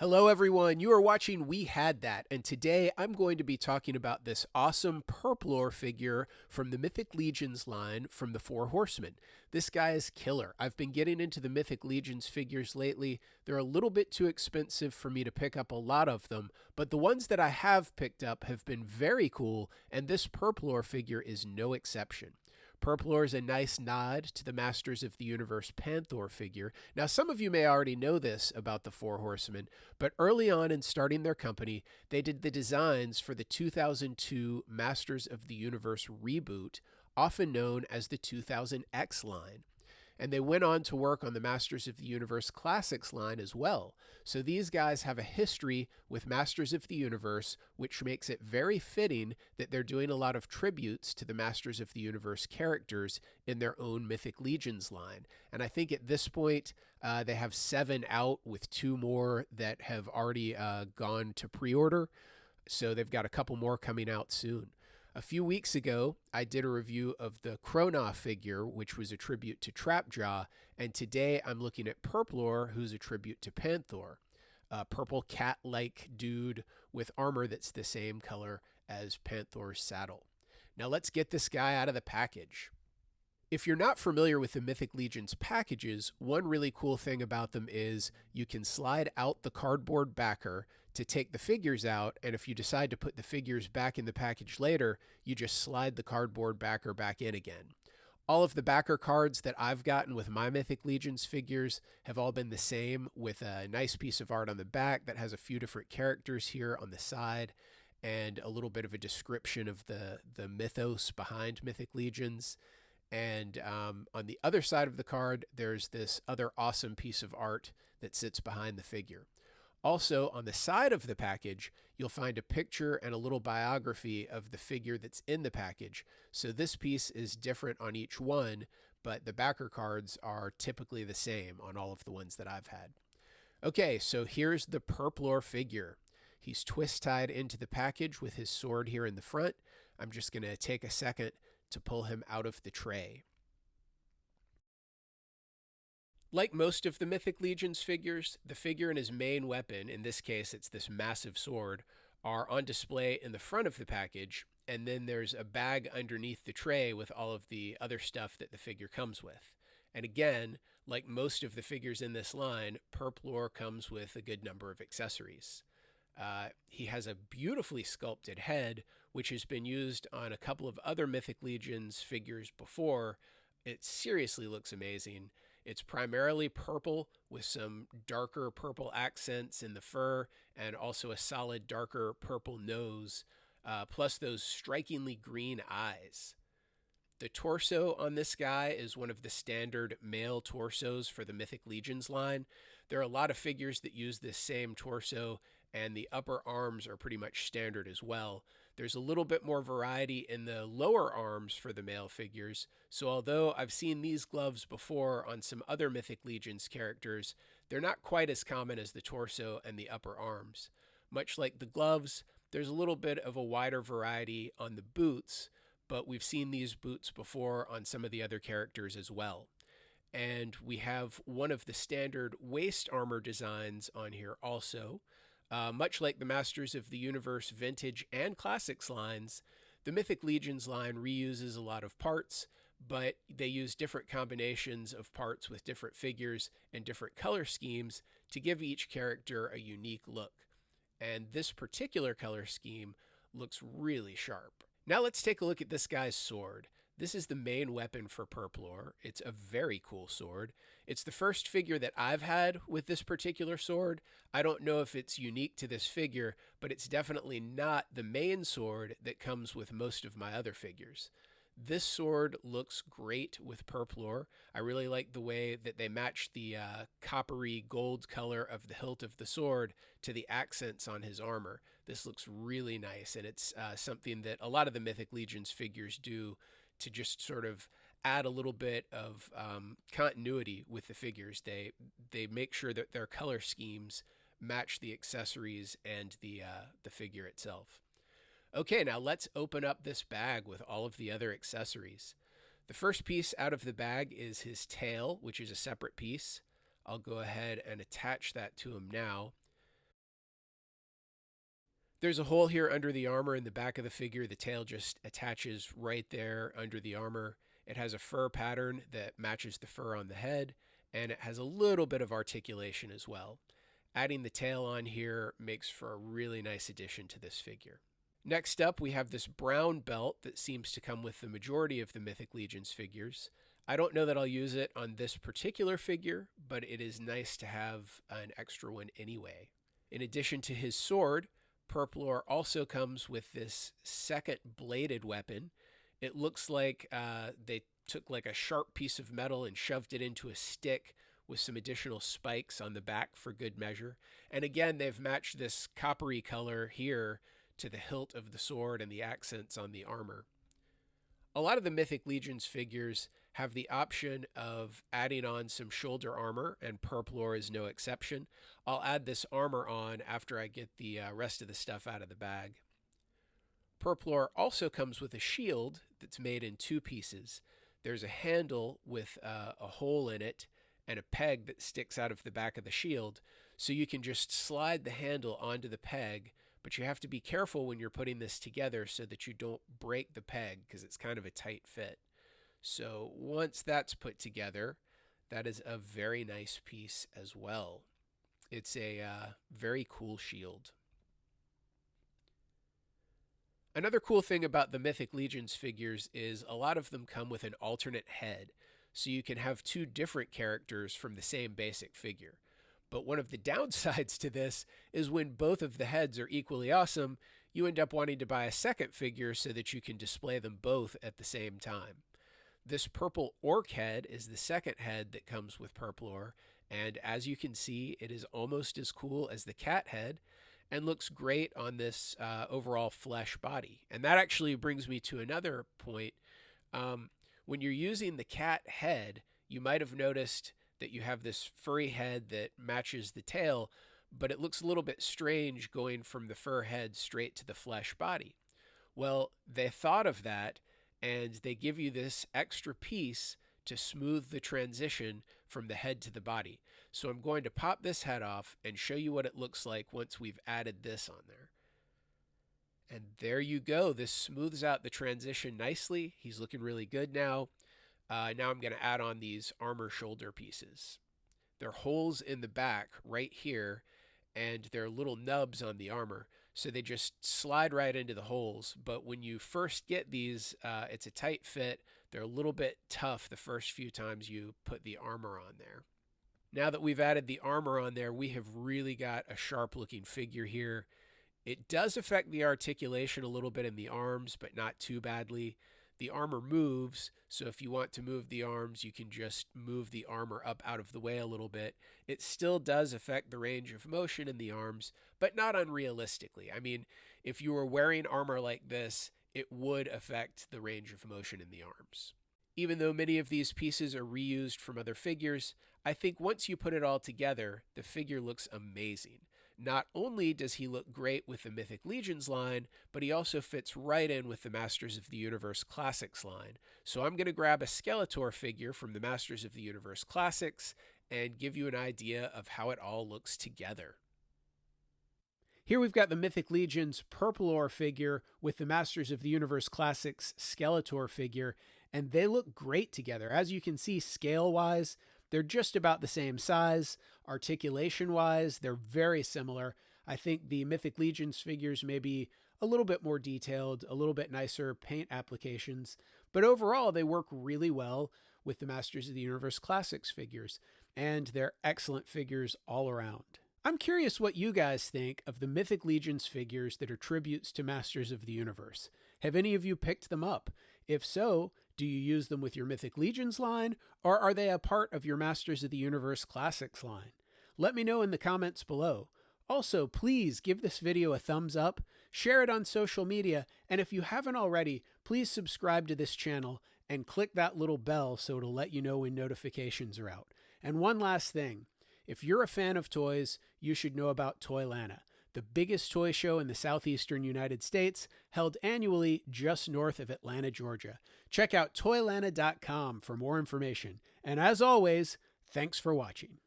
Hello, everyone. You are watching We Had That, and today I'm going to be talking about this awesome Purrrplor figure from the Mythic Legions line from the Four Horsemen. This guy is killer. I've been getting into the Mythic Legions figures lately. They're a little bit too expensive for me to pick up a lot of them, but the ones that I have picked up have been very cool, and this Purrrplor figure is no exception. Purrrplor is a nice nod to the Masters of the Universe Panthor figure. Now, some of you may already know this about the Four Horsemen, but early on in starting their company, they did the designs for the 2002 Masters of the Universe reboot, often known as the 2000X line. And they went on to work on the Masters of the Universe Classics line as well. So these guys have a history with Masters of the Universe, which makes it very fitting that they're doing a lot of tributes to the Masters of the Universe characters in their own Mythic Legions line. And I think at this point, they have 7 out with 2 more that have already gone to pre-order. So they've got a couple more coming out soon. A few weeks ago, I did a review of the Chronoff figure, which was a tribute to Trapjaw, and today I'm looking at Purrrplor, who's a tribute to Panthor, a purple cat-like dude with armor that's the same color as Panthor's saddle. Now let's get this guy out of the package. If you're not familiar with the Mythic Legions packages, one really cool thing about them is you can slide out the cardboard backer to take the figures out, and if you decide to put the figures back in the package later, you just slide the cardboard backer back in again. All of the backer cards that I've gotten with my Mythic Legions figures have all been the same, with a nice piece of art on the back that has a few different characters here on the side and a little bit of a description of the mythos behind Mythic Legions. And on the other side of the card, there's this other awesome piece of art that sits behind the figure. Also, on the side of the package, you'll find a picture and a little biography of the figure that's in the package. So this piece is different on each one, but the backer cards are typically the same on all of the ones that I've had. Okay, so here's the Purrrplor figure. He's twist-tied into the package with his sword here in the front. I'm just going to take a second to pull him out of the tray. Like most of the Mythic Legions figures, the figure and his main weapon, in this case it's this massive sword, are on display in the front of the package, and then there's a bag underneath the tray with all of the other stuff that the figure comes with. And again, like most of the figures in this line, Purrrplor comes with a good number of accessories. He has a beautifully sculpted head, which has been used on a couple of other Mythic Legions figures before. It seriously looks amazing. It's primarily purple with some darker purple accents in the fur and also a solid darker purple nose, plus those strikingly green eyes. The torso on this guy is one of the standard male torsos for the Mythic Legions line. There are a lot of figures that use this same torso, and the upper arms are pretty much standard as well. There's a little bit more variety in the lower arms for the male figures, so although I've seen these gloves before on some other Mythic Legions characters, they're not quite as common as the torso and the upper arms. Much like the gloves, there's a little bit of a wider variety on the boots, but we've seen these boots before on some of the other characters as well. And we have one of the standard waist armor designs on here also. Much like the Masters of the Universe Vintage and Classics lines, the Mythic Legions line reuses a lot of parts, but they use different combinations of parts with different figures and different color schemes to give each character a unique look. And this particular color scheme looks really sharp. Now let's take a look at this guy's sword. This is the main weapon for Purrrplor. It's a very cool sword. It's the first figure that I've had with this particular sword. I don't know if it's unique to this figure, but it's definitely not the main sword that comes with most of my other figures. This sword looks great with Purrrplor. I really like the way that they match the coppery gold color of the hilt of the sword to the accents on his armor. This looks really nice, and it's something that a lot of the Mythic Legions figures do to just sort of add a little bit of continuity with the figures. They make sure that their color schemes match the accessories and the figure itself. Okay, now let's open up this bag with all of the other accessories. The first piece out of the bag is his tail, which is a separate piece. I'll go ahead and attach that to him now. There's a hole here under the armor in the back of the figure. The tail just attaches right there under the armor. It has a fur pattern that matches the fur on the head, and it has a little bit of articulation as well. Adding the tail on here makes for a really nice addition to this figure. Next up, we have this brown belt that seems to come with the majority of the Mythic Legions figures. I don't know that I'll use it on this particular figure, but it is nice to have an extra one anyway. In addition to his sword, Purrrplor also comes with this second bladed weapon. It looks like they took like a sharp piece of metal and shoved it into a stick with some additional spikes on the back for good measure. And again, they've matched this coppery color here to the hilt of the sword and the accents on the armor. A lot of the Mythic Legions figures have the option of adding on some shoulder armor, and Purrrplor is no exception. I'll add this armor on after I get the rest of the stuff out of the bag. Purrrplor also comes with a shield that's made in two pieces. There's a handle with a hole in it and a peg that sticks out of the back of the shield, so you can just slide the handle onto the peg, but you have to be careful when you're putting this together so that you don't break the peg because it's kind of a tight fit. So once that's put together, that is a very nice piece as well. It's a very cool shield. Another cool thing about the Mythic Legions figures is a lot of them come with an alternate head, so you can have two different characters from the same basic figure. But one of the downsides to this is when both of the heads are equally awesome, you end up wanting to buy a second figure so that you can display them both at the same time. This purple orc head is the second head that comes with Purrrplor, and as you can see, it is almost as cool as the cat head and looks great on this overall flesh body. And that actually brings me to another point. When you're using the cat head, you might have noticed that you have this furry head that matches the tail, but it looks a little bit strange going from the fur head straight to the flesh body. Well, they thought of that, and they give you this extra piece to smooth the transition from the head to the body. So I'm going to pop this head off and show you what it looks like once we've added this on there. And there you go. This smooths out the transition nicely. He's looking really good now. Now I'm going to add on these armor shoulder pieces. They're holes in the back right here, and they're little nubs on the armor, so they just slide right into the holes. But when you first get these, it's a tight fit. They're a little bit tough the first few times you put the armor on there. Now that we've added the armor on there, we have really got a sharp looking figure here. It does affect the articulation a little bit in the arms, but not too badly. The armor moves, so if you want to move the arms, you can just move the armor up out of the way a little bit. It still does affect the range of motion in the arms, but not unrealistically. I mean, if you were wearing armor like this, it would affect the range of motion in the arms. Even though many of these pieces are reused from other figures, I think once you put it all together, the figure looks amazing. Not only does he look great with the Mythic Legions line, but he also fits right in with the Masters of the Universe Classics line. So I'm going to grab a Skeletor figure from the Masters of the Universe Classics and give you an idea of how it all looks together. Here we've got the Mythic Legions Purrrplor figure with the Masters of the Universe Classics Skeletor figure, and they look great together. As you can see, scale-wise, they're just about the same size. Articulation-wise, they're very similar. I think the Mythic Legions figures may be a little bit more detailed, a little bit nicer paint applications, but overall they work really well with the Masters of the Universe Classics figures, and they're excellent figures all around. I'm curious what you guys think of the Mythic Legions figures that are tributes to Masters of the Universe. Have any of you picked them up? If so, do you use them with your Mythic Legions line, or are they a part of your Masters of the Universe Classics line? Let me know in the comments below. Also, please give this video a thumbs up, share it on social media, and if you haven't already, please subscribe to this channel and click that little bell so it'll let you know when notifications are out. And one last thing, if you're a fan of toys, you should know about ToyLanta, the biggest toy show in the southeastern United States, held annually just north of Atlanta, Georgia. Check out ToyLanta.com for more information. And as always, thanks for watching.